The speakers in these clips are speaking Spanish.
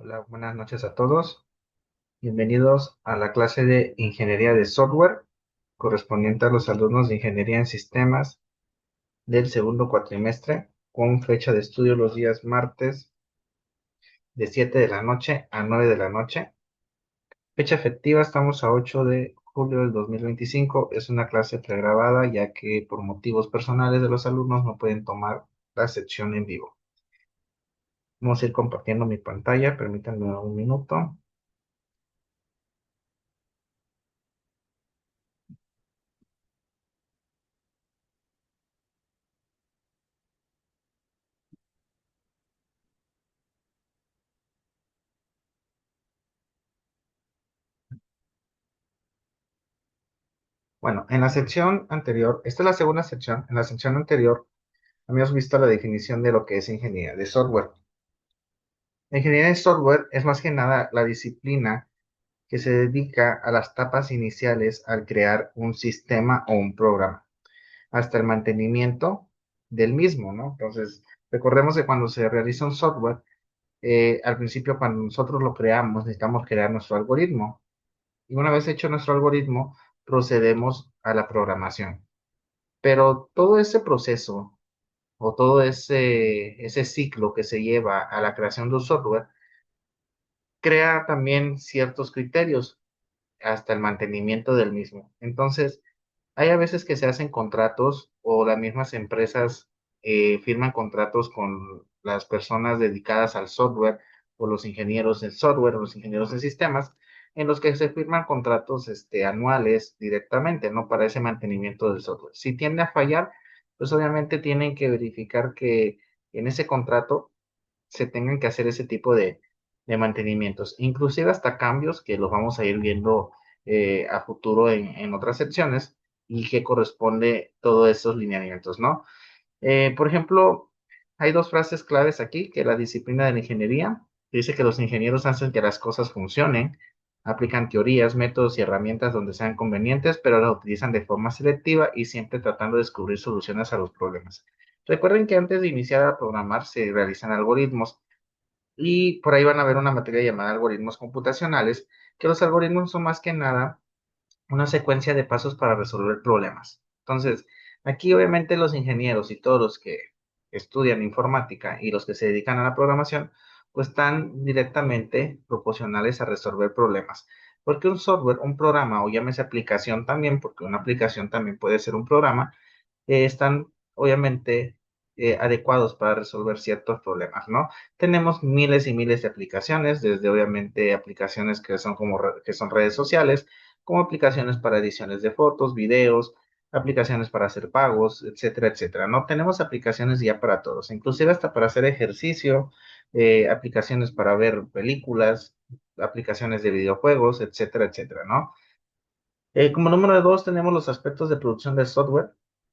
Hola, buenas noches a todos. Bienvenidos a la clase de Ingeniería de Software correspondiente a los alumnos de Ingeniería en Sistemas del segundo cuatrimestre, con fecha de estudio los días martes de 7 de la noche a 9 de la noche. Fecha efectiva, estamos a 8 de julio del 2025. Es una clase pregrabada ya que por motivos personales de los alumnos no pueden tomar la sección en vivo. Vamos a ir compartiendo mi pantalla, permítanme un minuto. Bueno, en la sección anterior, esta es la segunda sección, en la sección anterior habíamos visto la definición de lo que es ingeniería de software. La ingeniería de software es más que nada la disciplina que se dedica a las etapas iniciales al crear un sistema o un programa, hasta el mantenimiento del mismo, ¿no? Entonces, recordemos que cuando se realiza un software, al principio cuando nosotros lo creamos, necesitamos crear nuestro algoritmo. Y una vez hecho nuestro algoritmo, procedemos a la programación. Pero todo ese proceso o todo ese ciclo que se lleva a la creación de un software crea también ciertos criterios hasta el mantenimiento del mismo. Entonces, hay a veces que se hacen contratos o las mismas empresas firman contratos con las personas dedicadas al software o los ingenieros del software o los ingenieros de sistemas, en los que se firman contratos anuales directamente, ¿no? Para ese mantenimiento del software. Si tiende a fallar, pues obviamente tienen que verificar que en ese contrato se tengan que hacer ese tipo de mantenimientos, inclusive hasta cambios que los vamos a ir viendo a futuro en otras secciones y que corresponde todos esos lineamientos, ¿no? Por ejemplo, hay dos frases claves aquí, que la disciplina de la ingeniería dice que los ingenieros hacen que las cosas funcionen, aplican teorías, métodos y herramientas donde sean convenientes, pero las utilizan de forma selectiva y siempre tratando de descubrir soluciones a los problemas. Recuerden que antes de iniciar a programar se realizan algoritmos y por ahí van a ver una materia llamada algoritmos computacionales, que los algoritmos son más que nada una secuencia de pasos para resolver problemas. Entonces, aquí obviamente los ingenieros y todos los que estudian informática y los que se dedican a la programación, pues están directamente proporcionales a resolver problemas. Porque un software, un programa o llámese aplicación también, porque una aplicación también puede ser un programa, están obviamente adecuados para resolver ciertos problemas, ¿no? Tenemos miles y miles de aplicaciones, desde obviamente aplicaciones que son que son redes sociales, como aplicaciones para ediciones de fotos, videos, aplicaciones para hacer pagos, etcétera, etcétera, ¿no? Tenemos aplicaciones ya para todos, inclusive hasta para hacer ejercicio, aplicaciones para ver películas, aplicaciones de videojuegos, etcétera, etcétera, ¿no? Como número dos tenemos los aspectos de producción del software,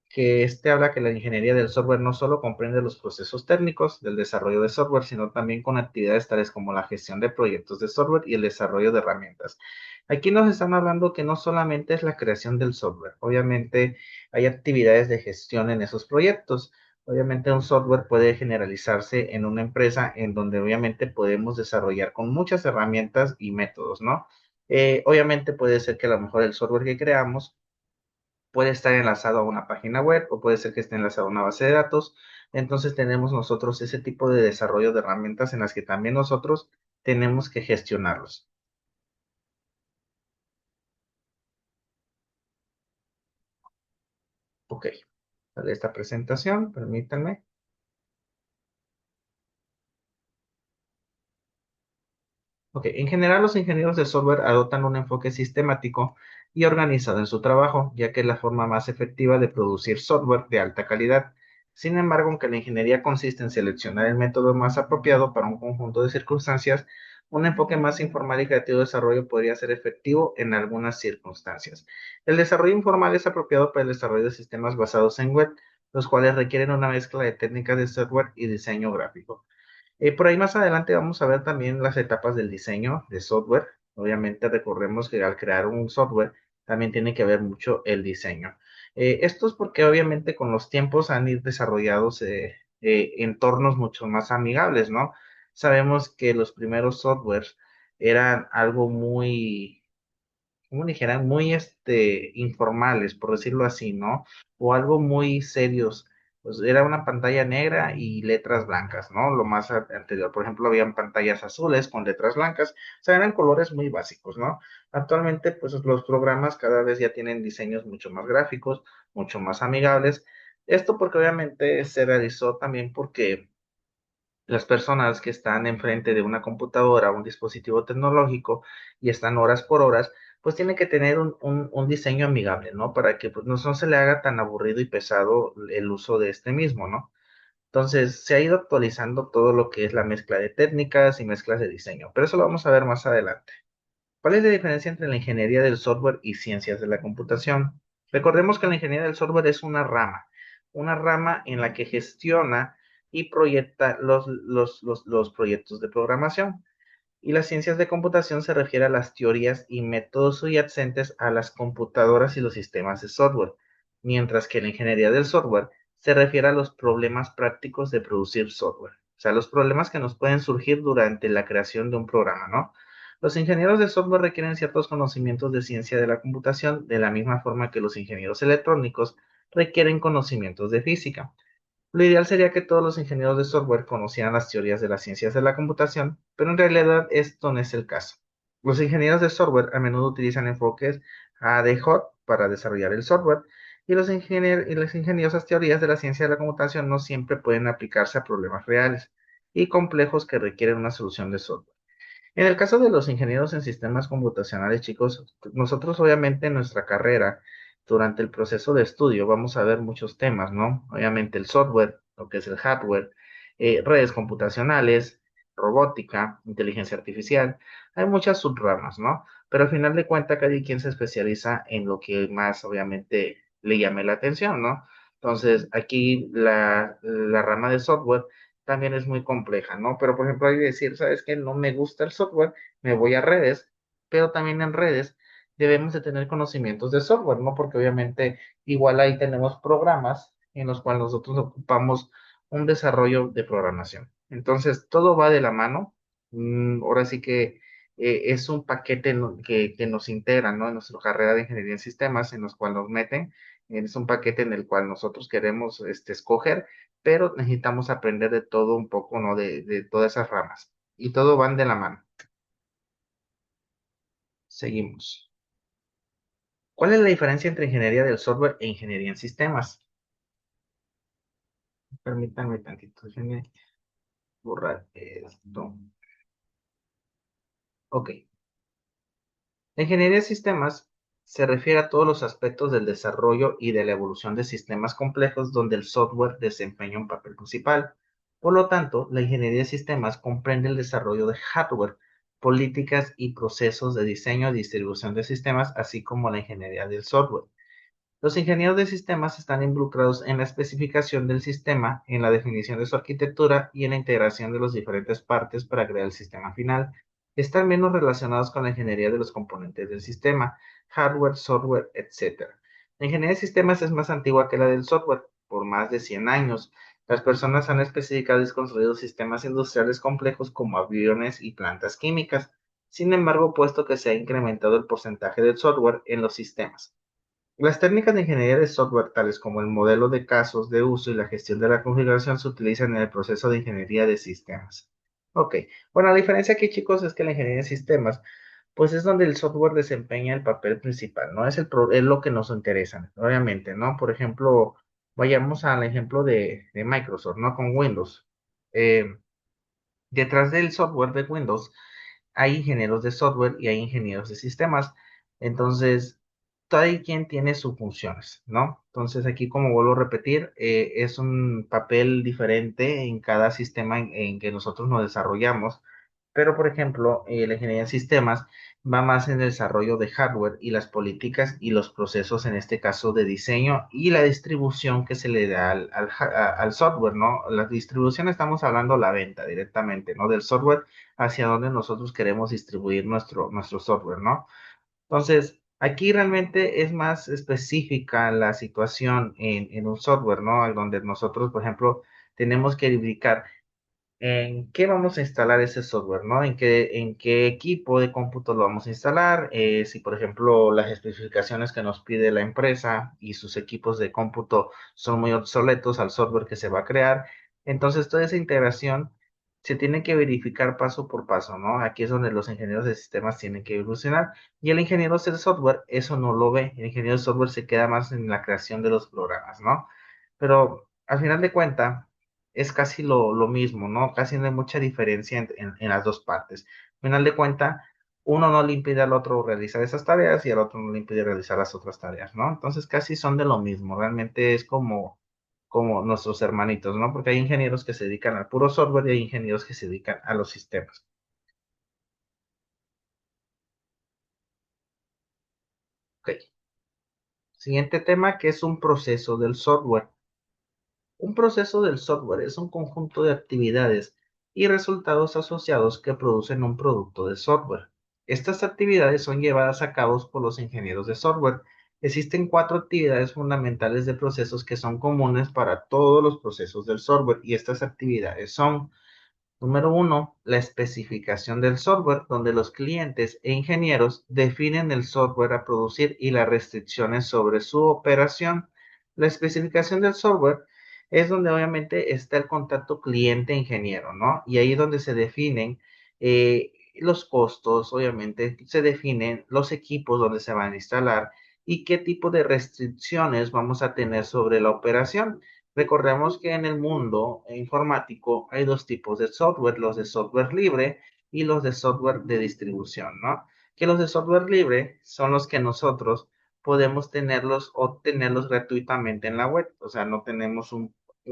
que habla que la ingeniería del software no solo comprende los procesos técnicos del desarrollo de software, sino también con actividades tales como la gestión de proyectos de software y el desarrollo de herramientas. Aquí nos están hablando que no solamente es la creación del software, obviamente hay actividades de gestión en esos proyectos. Obviamente un software puede generalizarse en una empresa en donde obviamente podemos desarrollar con muchas herramientas y métodos, ¿no? Obviamente puede ser que a lo mejor el software que creamos puede estar enlazado a una página web o puede ser que esté enlazado a una base de datos. Entonces tenemos nosotros ese tipo de desarrollo de herramientas en las que también nosotros tenemos que gestionarlos. Ok, sale esta presentación, permítanme. Ok, en general los ingenieros de software adoptan un enfoque sistemático y organizado en su trabajo, ya que es la forma más efectiva de producir software de alta calidad. Sin embargo, aunque la ingeniería consiste en seleccionar el método más apropiado para un conjunto de circunstancias, un enfoque más informal y creativo de desarrollo podría ser efectivo en algunas circunstancias. El desarrollo informal es apropiado para el desarrollo de sistemas basados en web, los cuales requieren una mezcla de técnicas de software y diseño gráfico. Por ahí más adelante vamos a ver también las etapas del diseño de software. Obviamente recordemos que al crear un software también tiene que ver mucho el diseño. Esto es porque obviamente con los tiempos han ido desarrollados entornos mucho más amigables, ¿no? sabemos que los primeros softwares eran algo muy, como dijeran, muy informales, por decirlo así, ¿no? O algo muy serios. Pues era una pantalla negra y letras blancas, ¿no? Lo más anterior. Por ejemplo, habían pantallas azules con letras blancas. O sea, eran colores muy básicos, ¿no? Actualmente, pues los programas cada vez ya tienen diseños mucho más gráficos, mucho más amigables. Esto porque obviamente se realizó también porque las personas que están enfrente de una computadora o un dispositivo tecnológico y están horas por horas, pues tienen que tener un diseño amigable, ¿no? Para que pues, no se le haga tan aburrido y pesado el uso de este mismo, ¿no? Entonces, se ha ido actualizando todo lo que es la mezcla de técnicas y mezclas de diseño, pero eso lo vamos a ver más adelante. ¿Cuál es la diferencia entre la ingeniería del software y ciencias de la computación? Recordemos que la ingeniería del software es una rama en la que gestiona y proyecta los proyectos de programación. Y las ciencias de computación se refiere a las teorías y métodos subyacentes a las computadoras y los sistemas de software, mientras que la ingeniería del software se refiere a los problemas prácticos de producir software, o sea, los problemas que nos pueden surgir durante la creación de un programa, ¿no? Los ingenieros de software requieren ciertos conocimientos de ciencia de la computación, de la misma forma que los ingenieros electrónicos requieren conocimientos de física. Lo ideal sería que todos los ingenieros de software conocieran las teorías de las ciencias de la computación, pero en realidad esto no es el caso. Los ingenieros de software a menudo utilizan enfoques ad hoc para desarrollar el software, y las ingeniosas teorías de la ciencia de la computación no siempre pueden aplicarse a problemas reales y complejos que requieren una solución de software. En el caso de los ingenieros en sistemas computacionales, chicos, nosotros obviamente en nuestra carrera, durante el proceso de estudio, vamos a ver muchos temas, ¿no? Obviamente el software, lo que es el hardware, redes computacionales, robótica, inteligencia artificial, hay muchas subramas, ¿no? Pero al final de cuentas, cada quien se especializa en lo que más, obviamente, le llame la atención, ¿no? Entonces, aquí la rama de software también es muy compleja, ¿no? Pero, por ejemplo, hay que decir, ¿sabes qué? No me gusta el software, me voy a redes, pero también en redes debemos de tener conocimientos de software, ¿no? Porque obviamente igual ahí tenemos programas en los cuales nosotros ocupamos un desarrollo de programación. Entonces, todo va de la mano. Ahora sí que es un paquete que nos integra, ¿no? En nuestra carrera de ingeniería en sistemas, en los cuales nos meten. Es un paquete en el cual nosotros queremos escoger, pero necesitamos aprender de todo un poco, ¿no? De todas esas ramas. Y todo van de la mano. Seguimos. ¿Cuál es la diferencia entre ingeniería del software e ingeniería en sistemas? Permítanme tantito, déjenme borrar esto. Ok. La ingeniería de sistemas se refiere a todos los aspectos del desarrollo y de la evolución de sistemas complejos donde el software desempeña un papel principal. Por lo tanto, la ingeniería de sistemas comprende el desarrollo de hardware, políticas y procesos de diseño y distribución de sistemas, así como la ingeniería del software. Los ingenieros de sistemas están involucrados en la especificación del sistema, en la definición de su arquitectura y en la integración de las diferentes partes para crear el sistema final. Están menos relacionados con la ingeniería de los componentes del sistema, hardware, software, etc. La ingeniería de sistemas es más antigua que la del software, por más de 100 años. Las personas han especificado y construido sistemas industriales complejos como aviones y plantas químicas. Sin embargo, puesto que se ha incrementado el porcentaje del software en los sistemas. Las técnicas de ingeniería de software, tales como el modelo de casos de uso y la gestión de la configuración, se utilizan en el proceso de ingeniería de sistemas. Ok, bueno, la diferencia aquí, chicos, es que la ingeniería de sistemas, pues es donde el software desempeña el papel principal, ¿no? Es lo que nos interesa, obviamente, ¿no? Por ejemplo, vayamos al ejemplo de Microsoft, ¿no? Con Windows. Eh, Detrás del software de Windows hay ingenieros de software y hay ingenieros de sistemas. Entonces, cada quien tiene sus funciones, ¿no? Entonces, aquí, como vuelvo a repetir, es un papel diferente en cada sistema en que nosotros nos desarrollamos. Pero, por ejemplo, la ingeniería de sistemas va más en el desarrollo de hardware y las políticas y los procesos, en este caso, de diseño y la distribución que se le da al software, ¿no? La distribución estamos hablando la venta directamente, ¿no? Del software hacia donde nosotros queremos distribuir nuestro software, ¿no? Entonces, aquí realmente es más específica la situación en un software, ¿no? Donde nosotros, por ejemplo, tenemos que indicar en qué vamos a instalar ese software, ¿no? En qué equipo de cómputo lo vamos a instalar. Si, por ejemplo, las especificaciones que nos pide la empresa y sus equipos de cómputo son muy obsoletos al software que se va a crear. Entonces, toda esa integración se tiene que verificar paso por paso, ¿no? Aquí es donde los ingenieros de sistemas tienen que evolucionar. Y el ingeniero de software eso no lo ve. El ingeniero de software se queda más en la creación de los programas, ¿no? Pero al final de cuentas es casi lo mismo, ¿no? Casi no hay mucha diferencia en las dos partes. Al final de cuentas, uno no le impide al otro realizar esas tareas y al otro no le impide realizar las otras tareas, ¿no? Entonces casi son de lo mismo, realmente es como nuestros hermanitos, ¿no? Porque hay ingenieros que se dedican al puro software y hay ingenieros que se dedican a los sistemas. Ok, siguiente tema que es un proceso del software. Un proceso del software es un conjunto de actividades y resultados asociados que producen un producto de software. Estas actividades son llevadas a cabo por los ingenieros de software. Existen cuatro actividades fundamentales de procesos que son comunes para todos los procesos del software y estas actividades son: número uno, la especificación del software, donde los clientes e ingenieros definen el software a producir y las restricciones sobre su operación. La especificación del software es donde obviamente está el contacto cliente-ingeniero, ¿no? Y ahí es donde se definen los costos, obviamente, se definen los equipos donde se van a instalar y qué tipo de restricciones vamos a tener sobre la operación. Recordemos que en el mundo informático hay dos tipos de software, los de software libre y los de software de distribución, ¿no? Que los de software libre son los que nosotros podemos tenerlos o tenerlos gratuitamente en la web, o sea, no tenemos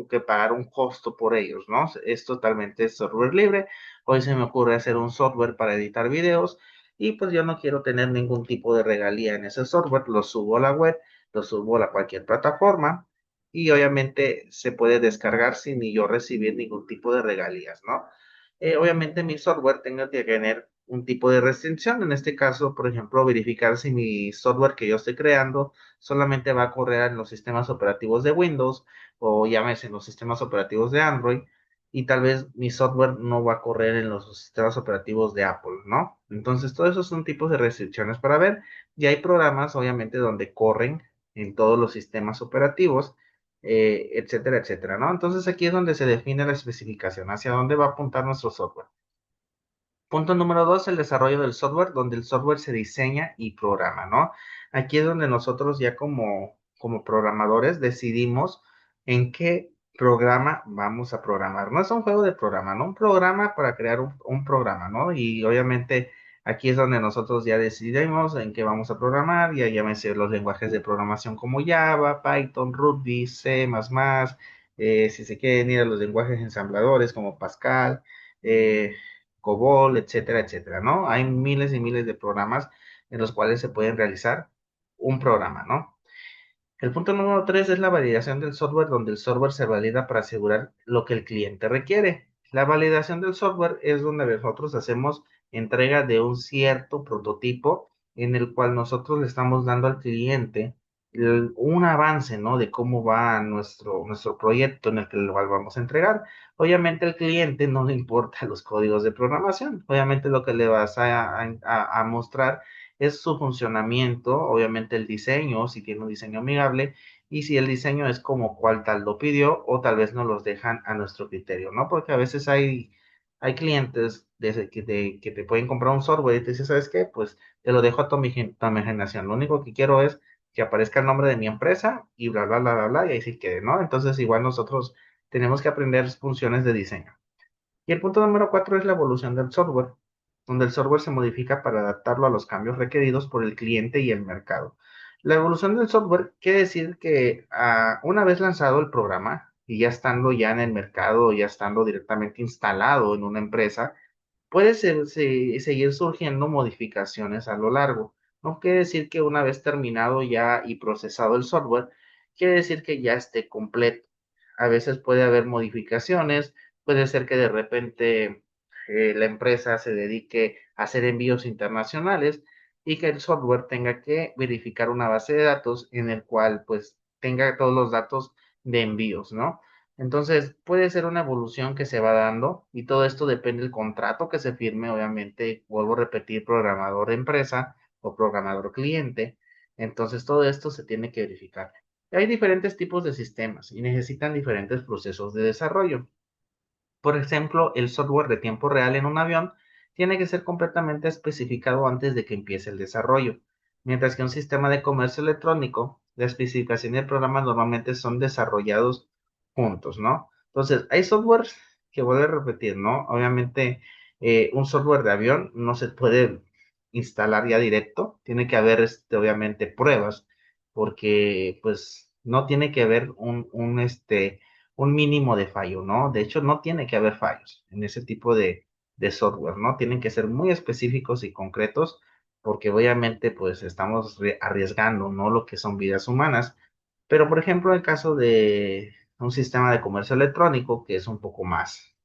que pagar un costo por ellos, ¿no? Es totalmente software libre. Hoy se me ocurre hacer un software para editar videos y pues yo no quiero tener ningún tipo de regalía en ese software, lo subo a la web, lo subo a cualquier plataforma y obviamente se puede descargar sin ni yo recibir ningún tipo de regalías, ¿no? Obviamente mi software tenga que tener un tipo de restricción, en este caso, por ejemplo, verificar si mi software que yo estoy creando solamente va a correr en los sistemas operativos de Windows o llámese en los sistemas operativos de Android y tal vez mi software no va a correr en los sistemas operativos de Apple, ¿no? Entonces, todos esos son tipos de restricciones para ver. Y hay programas, obviamente, donde corren en todos los sistemas operativos, etcétera, etcétera, ¿no? Entonces aquí es donde se define la especificación, hacia dónde va a apuntar nuestro software. Punto número dos, el desarrollo del software, donde el software se diseña y programa, ¿no? Aquí es donde nosotros ya como programadores decidimos en qué programa vamos a programar. No es un juego de programa, ¿no? Un programa para crear un programa, ¿no? Y obviamente aquí es donde nosotros ya decidimos en qué vamos a programar, ya llámese los lenguajes de programación como Java, Python, Ruby, C++, si se quieren ir a los lenguajes ensambladores como Pascal, eh, COBOL, etcétera, etcétera, ¿no? Hay miles y miles de programas en los cuales se pueden realizar un programa, ¿no? El punto número tres es la validación del software, donde el software se valida para asegurar lo que el cliente requiere. La validación del software es donde nosotros hacemos entrega de un cierto prototipo en el cual nosotros le estamos dando al cliente un avance, ¿no? De cómo va nuestro proyecto en el que cual vamos a entregar. Obviamente al cliente no le importa los códigos de programación. Obviamente lo que le vas a mostrar es su funcionamiento, obviamente el diseño, si tiene un diseño amigable, y si el diseño es como cual tal lo pidió, o tal vez nos los dejan a nuestro criterio, ¿no? Porque a veces hay clientes que te pueden comprar un software y te dicen, ¿sabes qué? Pues te lo dejo a mi imaginación. Lo único que quiero es que aparezca el nombre de mi empresa y bla, bla, bla, bla, bla, y ahí sí quede, ¿no? Entonces, igual nosotros tenemos que aprender funciones de diseño. Y el punto número cuatro es la evolución del software, donde el software se modifica para adaptarlo a los cambios requeridos por el cliente y el mercado. La evolución del software quiere decir que una vez lanzado el programa y ya estando ya en el mercado, ya estando directamente instalado en una empresa, puede seguir surgiendo modificaciones a lo largo. No quiere decir que una vez terminado ya y procesado el software, quiere decir que ya esté completo. A veces puede haber modificaciones, puede ser que de repente la empresa se dedique a hacer envíos internacionales y que el software tenga que verificar una base de datos en el cual pues tenga todos los datos de envíos, ¿no? Entonces, puede ser una evolución que se va dando y todo esto depende del contrato que se firme, obviamente, vuelvo a repetir, programador empresa o programador cliente. Entonces, todo esto se tiene que verificar. Hay diferentes tipos de sistemas y necesitan diferentes procesos de desarrollo. Por ejemplo, el software de tiempo real en un avión tiene que ser completamente especificado antes de que empiece el desarrollo, mientras que un sistema de comercio electrónico, la especificación y el programa normalmente son desarrollados juntos, ¿no? Entonces, hay softwares que voy a repetir, ¿no? Obviamente, un software de avión no se puede instalar ya directo, tiene que haber, obviamente, pruebas, porque, pues, no tiene que haber un mínimo de fallo, ¿no? De hecho, no tiene que haber fallos en ese tipo de software, ¿no? Tienen que ser muy específicos y concretos porque obviamente pues estamos arriesgando, ¿no? Lo que son vidas humanas. Pero, por ejemplo, en el caso de un sistema de comercio electrónico, que es un poco más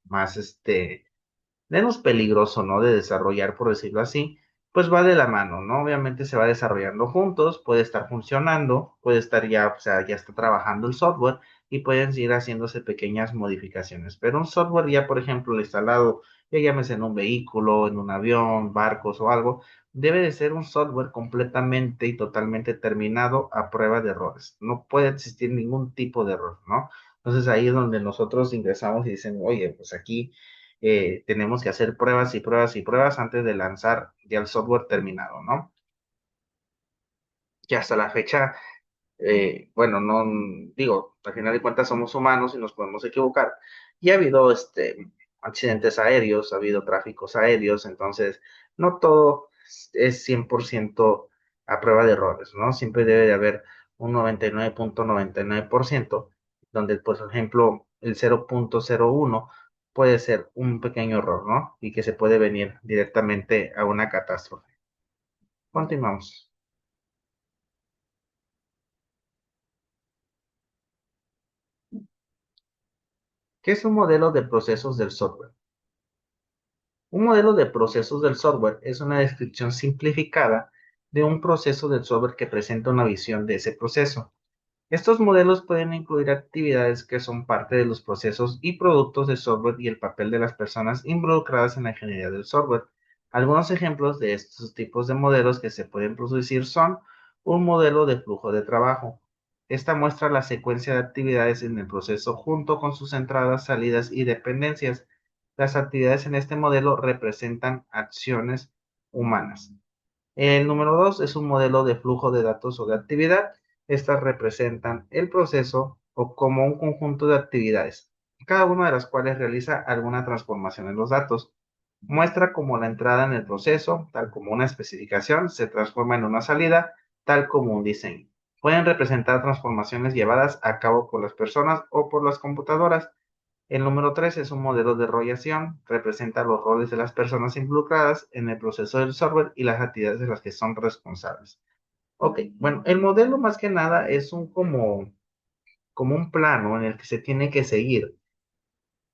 menos peligroso, ¿no? De desarrollar, por decirlo así, pues va de la mano, ¿no? Obviamente se va desarrollando juntos, puede estar funcionando, puede estar ya, o sea, ya está trabajando el software y pueden seguir haciéndose pequeñas modificaciones. Pero un software ya, por ejemplo, instalado, ya llámese en un vehículo, en un avión, barcos o algo, debe de ser un software completamente y totalmente terminado a prueba de errores. No puede existir ningún tipo de error, ¿no? Entonces ahí es donde nosotros ingresamos y dicen, oye, pues aquí tenemos que hacer pruebas y pruebas y pruebas antes de lanzar ya el software terminado, ¿no? Que hasta la fecha, bueno, no digo, al final de cuentas somos humanos y nos podemos equivocar. Y ha habido accidentes aéreos, ha habido tráficos aéreos, entonces no todo es 100% a prueba de errores, ¿no? Siempre debe de haber un 99.99% donde, por ejemplo, el 0.01 puede ser un pequeño error, ¿no? Y que se puede venir directamente a una catástrofe. Continuamos. ¿Qué es un modelo de procesos del software? Un modelo de procesos del software es una descripción simplificada de un proceso del software que presenta una visión de ese proceso. Estos modelos pueden incluir actividades que son parte de los procesos y productos de software y el papel de las personas involucradas en la ingeniería del software. Algunos ejemplos de estos tipos de modelos que se pueden producir son un modelo de flujo de trabajo. Esta muestra la secuencia de actividades en el proceso junto con sus entradas, salidas y dependencias. Las actividades en este modelo representan acciones humanas. El número 2 es un modelo de flujo de datos o de actividad. Estas representan el proceso o como un conjunto de actividades, cada una de las cuales realiza alguna transformación en los datos. Muestra cómo la entrada en el proceso, tal como una especificación, se transforma en una salida, tal como un diseño. Pueden representar transformaciones llevadas a cabo por las personas o por las computadoras. El número 3 es un modelo de rotación, representa los roles de las personas involucradas en el proceso del software y las actividades de las que son responsables. Ok, bueno, el modelo más que nada es como un plano en el que se tiene que seguir.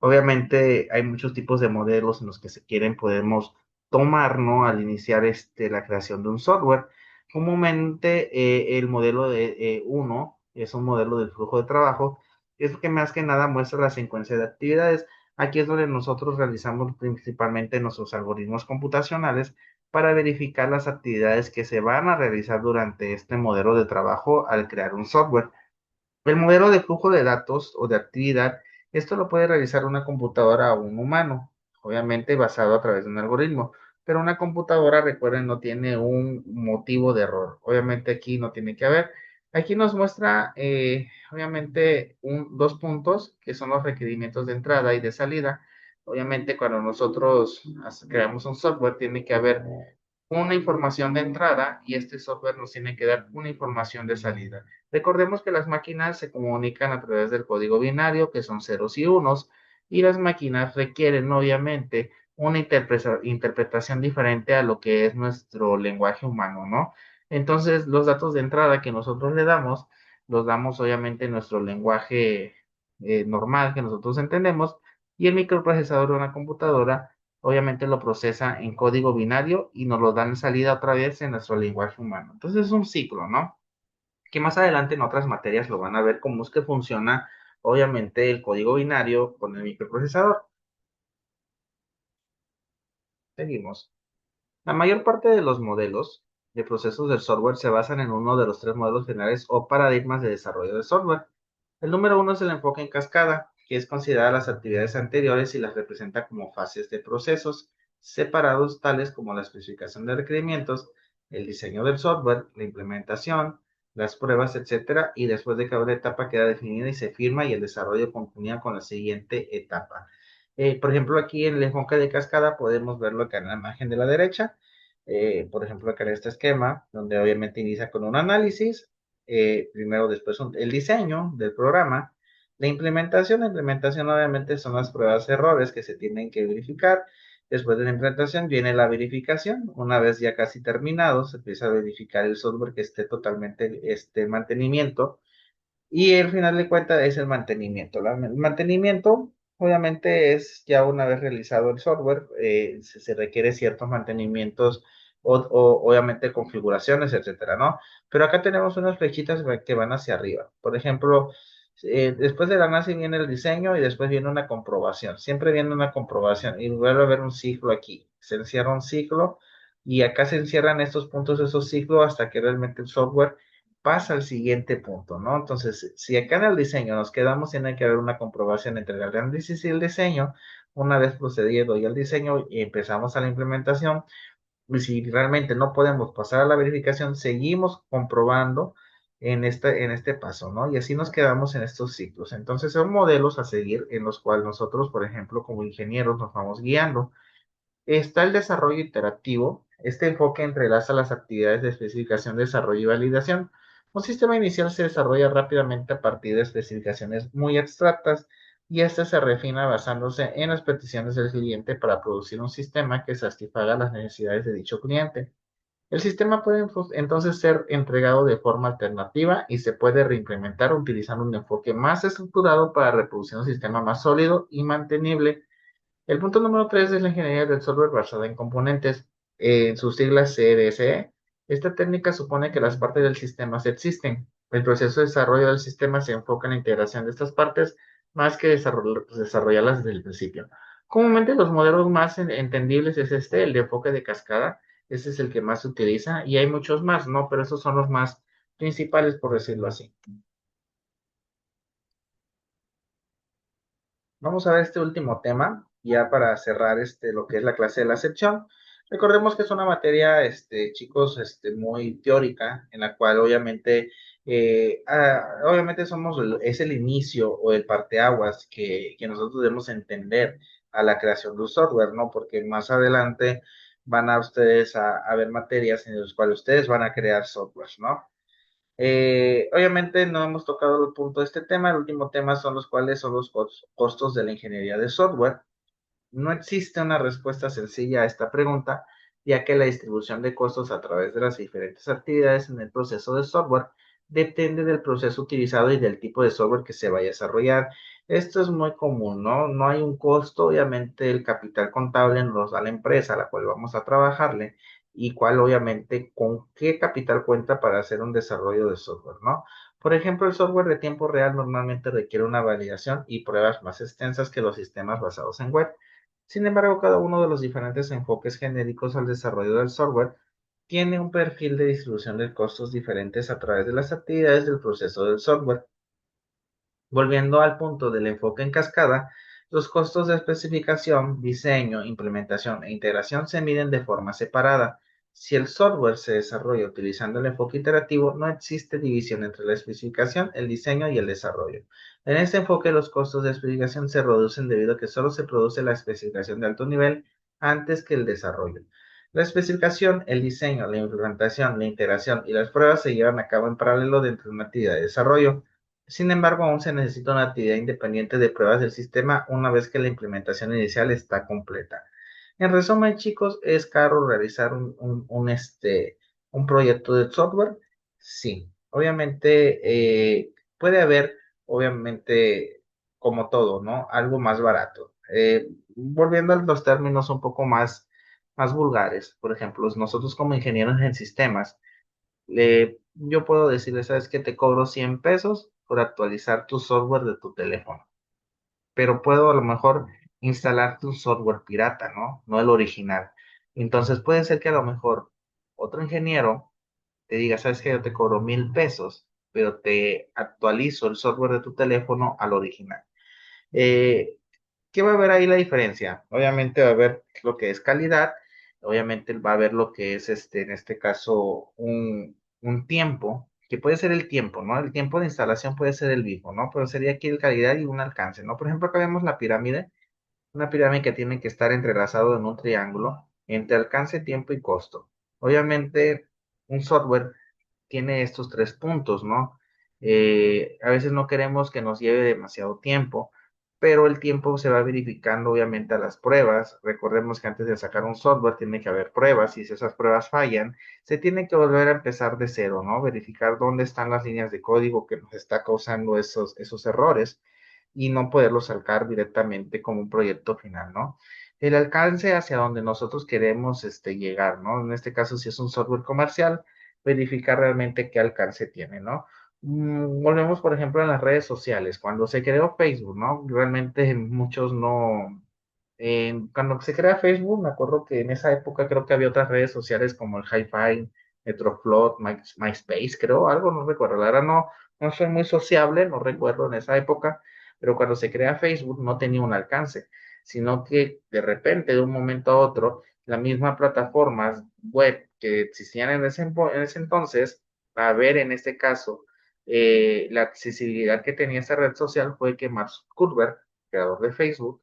Obviamente hay muchos tipos de modelos en los que se quieren, podemos tomar, ¿no? Al iniciar la creación de un software. Comúnmente el modelo de uno es un modelo del flujo de trabajo, es lo que más que nada muestra la secuencia de actividades. Aquí es donde nosotros realizamos principalmente nuestros algoritmos computacionales para verificar las actividades que se van a realizar durante este modelo de trabajo al crear un software. El modelo de flujo de datos o de actividad, esto lo puede realizar una computadora o un humano, obviamente basado a través de un algoritmo, pero una computadora, recuerden, no tiene un motivo de error. Obviamente aquí no tiene que haber. Aquí nos muestra, obviamente, dos puntos que son los requerimientos de entrada y de salida. Obviamente, cuando nosotros creamos un software, tiene que haber una información de entrada y este software nos tiene que dar una información de salida. Recordemos que las máquinas se comunican a través del código binario, que son ceros y unos, y las máquinas requieren obviamente una interpretación diferente a lo que es nuestro lenguaje humano, ¿no? Entonces, los datos de entrada que nosotros le damos, los damos obviamente en nuestro lenguaje normal que nosotros entendemos, y el microprocesador de una computadora obviamente lo procesa en código binario y nos lo dan en salida otra vez en nuestro lenguaje humano. Entonces es un ciclo, ¿no? Que más adelante en otras materias lo van a ver cómo es que funciona obviamente el código binario con el microprocesador. Seguimos. La mayor parte de los modelos de procesos del software se basan en uno de los tres modelos generales o paradigmas de desarrollo de software. El número uno es el enfoque en cascada, que es considerar las actividades anteriores y las representa como fases de procesos separados, tales como la especificación de requerimientos, el diseño del software, la implementación, las pruebas, etcétera, y después de cada etapa queda definida y se firma y el desarrollo continúa con la siguiente etapa. Por ejemplo, aquí en el enfoque de cascada podemos verlo acá en la imagen de la derecha. Por ejemplo, acá en este esquema, donde obviamente inicia con un análisis, primero después el diseño del programa, la implementación obviamente son las pruebas errores que se tienen que verificar. Después de la implementación viene la verificación. Una vez ya casi terminado, se empieza a verificar el software que esté totalmente en mantenimiento y el final de cuentas es el mantenimiento. El mantenimiento, obviamente, es ya una vez realizado el software, se requiere ciertos mantenimientos obviamente configuraciones, etcétera, ¿no? Pero acá tenemos unas flechitas que van hacia arriba. Por ejemplo, después del análisis viene el diseño y después viene una comprobación. Siempre viene una comprobación y vuelve a haber un ciclo aquí. Se encierra un ciclo y acá se encierran estos puntos de esos ciclos hasta que realmente el software pasa al siguiente punto, ¿no? Entonces, si acá en el diseño nos quedamos, tiene que haber una comprobación entre el análisis y el diseño. Una vez procedido y el diseño y empezamos a la implementación, y si realmente no podemos pasar a la verificación, seguimos comprobando en este paso, ¿no? Y así nos quedamos en estos ciclos. Entonces, son modelos a seguir en los cuales nosotros, por ejemplo, como ingenieros, nos vamos guiando. Está el desarrollo iterativo. Este enfoque entrelaza las actividades de especificación, desarrollo y validación. Un sistema inicial se desarrolla rápidamente a partir de especificaciones muy abstractas y este se refina basándose en las peticiones del cliente para producir un sistema que satisfaga las necesidades de dicho cliente. El sistema puede entonces ser entregado de forma alternativa y se puede reimplementar utilizando un enfoque más estructurado para reproducir un sistema más sólido y mantenible. El punto número 3 es la ingeniería del software basada en componentes, en sus siglas CDSE. Esta técnica supone que las partes del sistema se existen. El proceso de desarrollo del sistema se enfoca en la integración de estas partes más que desarrollarlas desde el principio. Comúnmente los modelos más entendibles es este, el de enfoque de cascada. Ese es el que más se utiliza y hay muchos más, ¿no? Pero esos son los más principales, por decirlo así. Vamos a ver este último tema, ya para cerrar lo que es la clase de la sección. Recordemos que es una materia, chicos, muy teórica, en la cual obviamente, obviamente es el inicio o el parteaguas que nosotros debemos entender a la creación de un software, ¿no? Porque más adelante van a ustedes a ver materias en las cuales ustedes van a crear softwares, ¿no? Obviamente no hemos tocado el punto de este tema. El último tema son los cuales son los costos de la ingeniería de software. No existe una respuesta sencilla a esta pregunta, ya que la distribución de costos a través de las diferentes actividades en el proceso de software depende del proceso utilizado y del tipo de software que se vaya a desarrollar. Esto es muy común, ¿no? No hay un costo, obviamente el capital contable nos da la empresa a la cual vamos a trabajarle y cuál obviamente con qué capital cuenta para hacer un desarrollo de software, ¿no? Por ejemplo, el software de tiempo real normalmente requiere una validación y pruebas más extensas que los sistemas basados en web. Sin embargo, cada uno de los diferentes enfoques genéricos al desarrollo del software tiene un perfil de distribución de costos diferentes a través de las actividades del proceso del software. Volviendo al punto del enfoque en cascada, los costos de especificación, diseño, implementación e integración se miden de forma separada. Si el software se desarrolla utilizando el enfoque iterativo, no existe división entre la especificación, el diseño y el desarrollo. En este enfoque, los costos de especificación se reducen debido a que solo se produce la especificación de alto nivel antes que el desarrollo. La especificación, el diseño, la implementación, la integración y las pruebas se llevan a cabo en paralelo dentro de una actividad de desarrollo. Sin embargo, aún se necesita una actividad independiente de pruebas del sistema una vez que la implementación inicial está completa. En resumen, chicos, ¿es caro realizar un proyecto de software? Sí. Obviamente, puede haber, obviamente, como todo, ¿no? Algo más barato. Volviendo a los términos un poco más vulgares, por ejemplo, nosotros como ingenieros en sistemas, yo puedo decirle, ¿sabes qué? Te cobro 100 pesos por actualizar tu software de tu teléfono, pero puedo a lo mejor instalarte un software pirata, ¿no? No el original. Entonces puede ser que a lo mejor otro ingeniero te diga, sabes que yo te cobro 1,000 pesos, pero te actualizo el software de tu teléfono al original. Eh, ¿Qué va a haber ahí la diferencia? Obviamente va a haber lo que es calidad, obviamente va a haber lo que es, en este caso, un tiempo, que puede ser el tiempo, ¿no? El tiempo de instalación puede ser el mismo, ¿no? Pero sería aquí el calidad y un alcance, ¿no? Por ejemplo, acá vemos la pirámide, una pirámide que tiene que estar entrelazado en un triángulo entre alcance, tiempo y costo. Obviamente, un software tiene estos tres puntos, ¿no? A veces no queremos que nos lleve demasiado tiempo, pero el tiempo se va verificando obviamente a las pruebas. Recordemos que antes de sacar un software tiene que haber pruebas y si esas pruebas fallan, se tiene que volver a empezar de cero, ¿no? Verificar dónde están las líneas de código que nos está causando esos errores y no poderlos sacar directamente como un proyecto final, ¿no? El alcance hacia donde nosotros queremos llegar, ¿no? En este caso, si es un software comercial, verificar realmente qué alcance tiene, ¿no? Volvemos, por ejemplo, en las redes sociales. Cuando se creó Facebook, ¿no? Realmente muchos no. Cuando se crea Facebook, me acuerdo que en esa época creo que había otras redes sociales como el Hi-Fi, Metroflot, MySpace, creo, algo, no recuerdo. La verdad no soy muy sociable, no recuerdo en esa época, pero cuando se crea Facebook no tenía un alcance, sino que de repente, de un momento a otro, la misma plataformas web que existían en ese entonces, a ver en este caso, la accesibilidad que tenía esa red social fue que Mark Zuckerberg, creador de Facebook,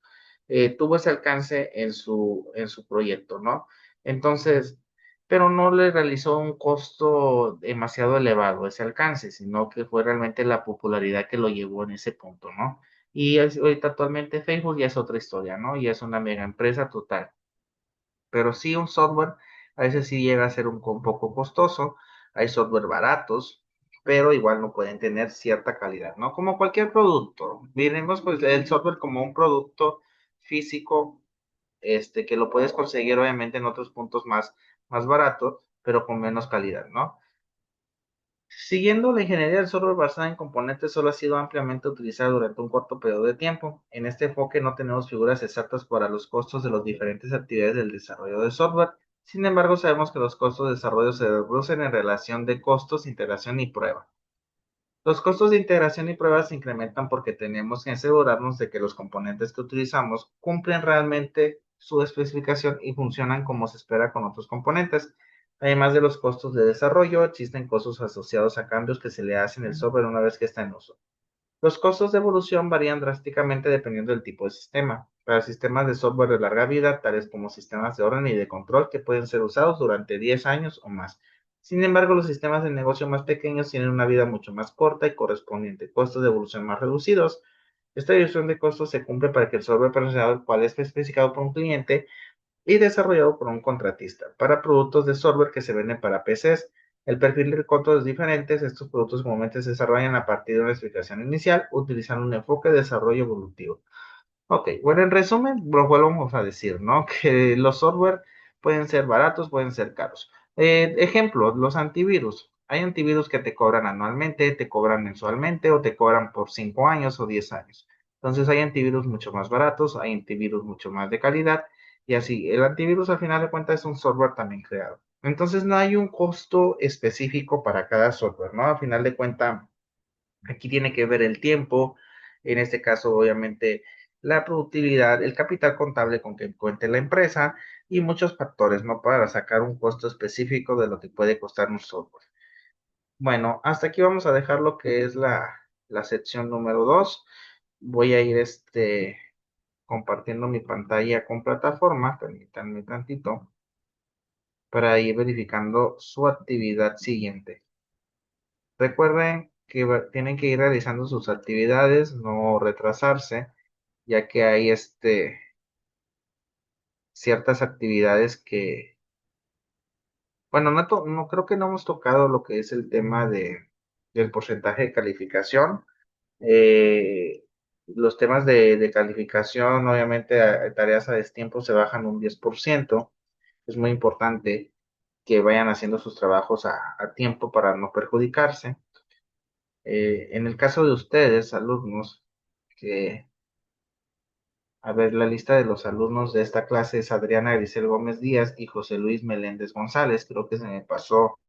tuvo ese alcance en su proyecto, ¿no? Entonces, pero no le realizó un costo demasiado elevado ese alcance, sino que fue realmente la popularidad que lo llevó en ese punto, ¿no? Y ahorita actualmente Facebook ya es otra historia, ¿no? Ya es una mega empresa total. Pero sí un software a veces sí llega a ser un poco costoso. Hay software baratos, pero igual no pueden tener cierta calidad, ¿no? Como cualquier producto. Miremos pues el software como un producto físico, que lo puedes conseguir obviamente en otros puntos más baratos, pero con menos calidad, ¿no? Siguiendo la ingeniería del software basada en componentes solo ha sido ampliamente utilizada durante un corto periodo de tiempo. En este enfoque no tenemos figuras exactas para los costos de las diferentes actividades del desarrollo de software. Sin embargo, sabemos que los costos de desarrollo se reducen en relación de costos, integración y prueba. Los costos de integración y pruebas se incrementan porque tenemos que asegurarnos de que los componentes que utilizamos cumplen realmente su especificación y funcionan como se espera con otros componentes. Además de los costos de desarrollo, existen costos asociados a cambios que se le hacen al software una vez que está en uso. Los costos de evolución varían drásticamente dependiendo del tipo de sistema. Para sistemas de software de larga vida, tales como sistemas de orden y de control que pueden ser usados durante 10 años o más. Sin embargo, los sistemas de negocio más pequeños tienen una vida mucho más corta y correspondiente costos de evolución más reducidos. Esta división de costos se cumple para que el software profesional, el cual es especificado por un cliente, y desarrollado por un contratista para productos de software que se venden para PCs. El perfil de costo es diferente. Estos productos comúnmente se desarrollan a partir de una explicación inicial, utilizando un enfoque de desarrollo evolutivo. Ok, bueno, en resumen, lo volvemos a decir, ¿no? Que los software pueden ser baratos, pueden ser caros. Ejemplo, los antivirus. Hay antivirus que te cobran anualmente, te cobran mensualmente o te cobran por 5 años o 10 años. Entonces hay antivirus mucho más baratos, hay antivirus mucho más de calidad y así. El antivirus al final de cuentas es un software también creado. Entonces no hay un costo específico para cada software, ¿no? Al final de cuentas aquí tiene que ver el tiempo, en este caso obviamente la productividad, el capital contable con que cuente la empresa y muchos factores, ¿no? Para sacar un costo específico de lo que puede costar un software. Bueno, hasta aquí vamos a dejar lo que es la sección número 2. Voy a ir compartiendo mi pantalla con plataforma, permítanme tantito, para ir verificando su actividad siguiente. Recuerden que tienen que ir realizando sus actividades, no retrasarse, ya que hay ciertas actividades que, bueno, no creo que no hemos tocado lo que es el tema del porcentaje de calificación. Los temas de calificación, obviamente, tareas a destiempo se bajan un 10%. Es muy importante que vayan haciendo sus trabajos a tiempo para no perjudicarse. En el caso de ustedes, alumnos, que, a ver, la lista de los alumnos de esta clase es Adriana Grisel Gómez Díaz y José Luis Meléndez González. Creo que se me pasó